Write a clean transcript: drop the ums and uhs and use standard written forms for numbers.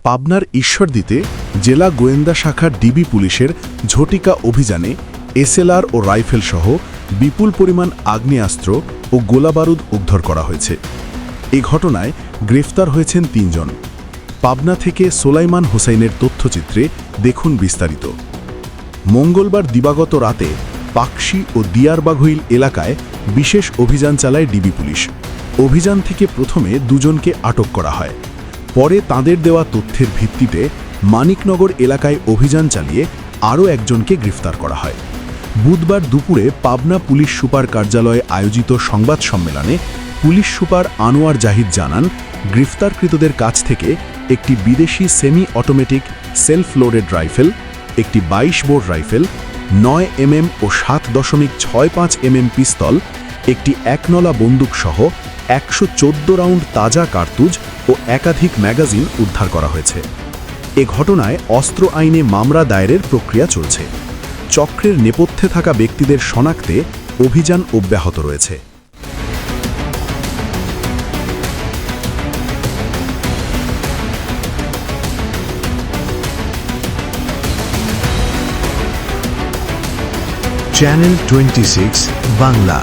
পাবনার ঈশ্বরদীতে জেলা গোয়েন্দা শাখার ডিবি পুলিশের ঝটিকা অভিযানে এসএলআর ও রাইফেল সহ বিপুল পরিমাণ আগ্নেয়াস্ত্র ও গোলাবারুদ উদ্ধার করা হয়েছে। এ ঘটনায় গ্রেফতার হয়েছেন ৩ জন। পাবনা থেকে সোলাইমান হোসাইনের তথ্যচিত্রে দেখুন বিস্তারিত। মঙ্গলবার দিবাগত রাতে পাকশি ও দিয়ারবাঘইল এলাকায় বিশেষ অভিযান চালায় ডিবি পুলিশ। অভিযান থেকে প্রথমে ২ জনকে আটক করা হয়। পরে তাঁদের দেওয়া তথ্যের ভিত্তিতে মানিকনগর এলাকায় অভিযান চালিয়ে আরও একজনকে গ্রেফতার করা হয়। বুধবার দুপুরে পাবনা পুলিশ সুপার কার্যালয়ে আয়োজিত সংবাদ সম্মেলনে পুলিশ সুপার আনোয়ার জাহিদ জানান, গ্রেফতারকৃতদের কাছ থেকে একটি বিদেশি semi automatic self loaded rifle, একটি ২২ বোর রাইফেল, ৯ mm ও ৭.65 mm পিস্তল, একটি একনলা বন্দুক সহ ১১৪ রাউন্ড তাজা কার্তুজ ও একাধিক ম্যাগাজিন উদ্ধার করা হয়েছে। এ ঘটনায় অস্ত্র আইনে মামলা দায়েরের প্রক্রিয়া চলছে। চক্রের নেপথ্যে থাকা ব্যক্তিদের শনাক্তে অভিযান অব্যাহত রয়েছে। চ্যানেল 26 বাংলা।